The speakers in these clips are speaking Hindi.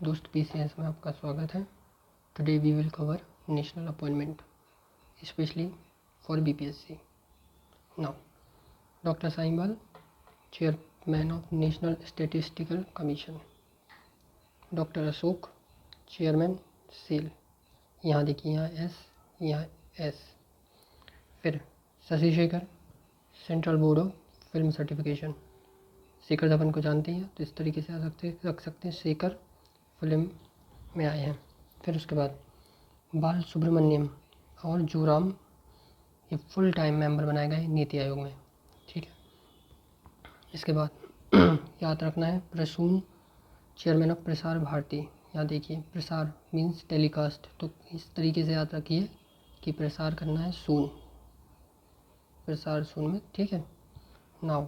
दोस्त PCS में आपका स्वागत है। Today we will cover national appointment specially for BPSC। Now doctor साहिबाल, chairman of national statistical commission. Doctor Ashok, chairman सेल। यहाँ देखिए, यहाँ S, यहाँ S। फिर Shashi Shekhar, central board of film certification. Shekhar Dhawan को जानते हैं, तो इस तरीके से रख सकते हैं, शेखर फिल्म में आए हैं। फिर उसके बाद बाल सुब्रमण्यम और जोराम, ये फुल टाइम मेंबर बनाए गए नीति आयोग में। ठीक है। इसके बाद याद रखना है प्रसून, चेयरमैन ऑफ प्रसार भारती। यहाँ देखिए, प्रसार मीन्स टेलीकास्ट, तो इस तरीके से याद रखिए कि प्रसार करना है सून, प्रसार सून में। ठीक है। नाउ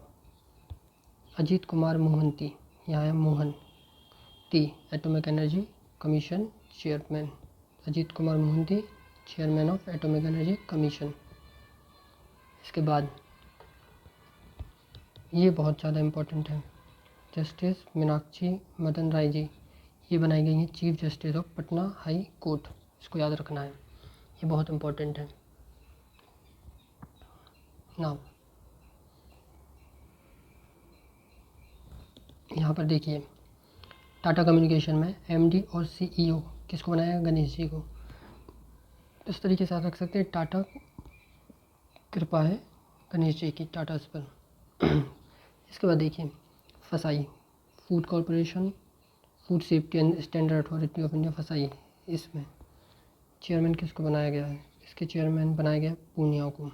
अजीत कुमार मोहंती, यहाँ है Mohan T, atomic energy commission chairman. Ajit Kumar Mohanty, chairman of atomic energy commission. इसके बाद ये बहुत ज़्यादा इम्पोर्टेंट है, जस्टिस मीनाक्षी मदन राय जी, ये बनाई गई हैं chief justice of Patna high court. इसको याद रखना है, ये बहुत इम्पोर्टेंट है। नाउ यहाँ पर देखिए, टाटा कम्युनिकेशन में MD और CEO किसको बनाया? गणेश जी को। इस तरीके से आप रख सकते हैं, टाटा कृपा है गणेश जी की टाटा पर। इसके बाद देखिए, फसाई, food corporation, food safety and standard authority of India, फसाई। इसमें चेयरमैन किसको बनाया गया है? इसके चेयरमैन बनाया गया पूनिया को,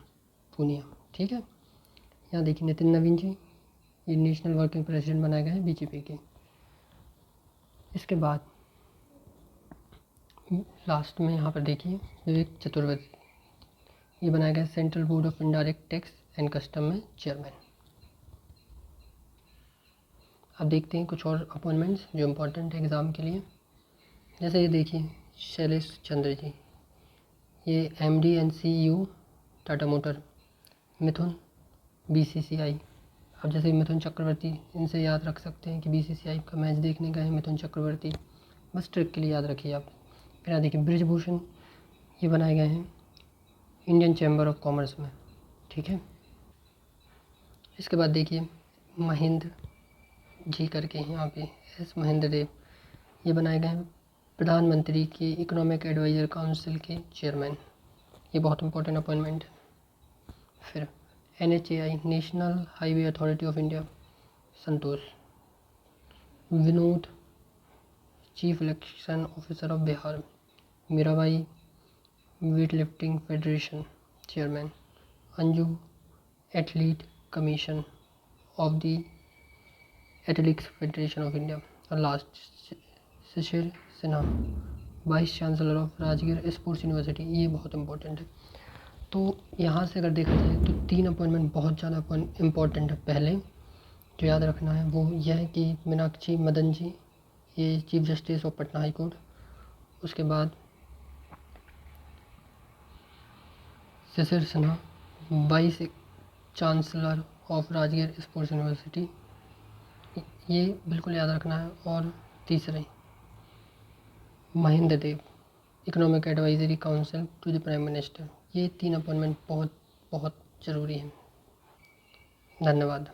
पूनिया। ठीक है। यहाँ देखिए, नितिन नवीन जी, ये नेशनल वर्किंग प्रेसिडेंट बनाए गए हैं BJP के। इसके बाद लास्ट में यहाँ पर देखिए, विवेक चतुर्वेदी, ये बनाया गया central board of indirect tax and custom में चेयरमैन। अब देखते हैं कुछ और अपॉइंटमेंट्स जो इम्पोर्टेंट है एग्ज़ाम के लिए। जैसे ये देखिए, शैलेश चंद्र जी, ये MD and CEO Tata motor. Mithun BCCI। अब जैसे मिथुन चक्रवर्ती, इनसे याद रख सकते हैं कि BCCI का मैच देखने गए हैं मिथुन चक्रवर्ती, बस ट्रिक के लिए याद रखिए आप। फिर यहाँ देखिए, ब्रिजभूषण, ये बनाए गए हैं इंडियन चैम्बर ऑफ कॉमर्स में। ठीक है। इसके बाद देखिए, महेंद्र जी करके यहाँ पे S महेंद्र देव, ये बनाए गए हैं प्रधानमंत्री के इकोनॉमिक एडवाइजर काउंसिल के चेयरमैन। ये बहुत इंपॉर्टेंट अपॉइंटमेंट है। फिर NHAI, national highway authority of India, Santosh. Vinod, chief election officer of Bihar. Mirabai, weight lifting federation chairman. Anju, athlete commission of the athletics federation of India. और last Shishir Sinha, vice chancellor of Rajgir sports university. ये बहुत इंपॉर्टेंट है। तो यहाँ से अगर देखा जाए तो 3 अपॉइंटमेंट बहुत ज़्यादा इम्पोर्टेंट है। पहले जो याद रखना है वो यह है कि मीनाक्षी मदन जी, ये chief justice of Patna high court. उसके बाद Shishir Sinha, vice chancellor of Rajgir sports university, ये बिल्कुल याद रखना है। और तीसरे Mahendra Dev, economic advisory council to the prime minister. ये 3 अपॉइंटमेंट बहुत बहुत ज़रूरी हैं। धन्यवाद।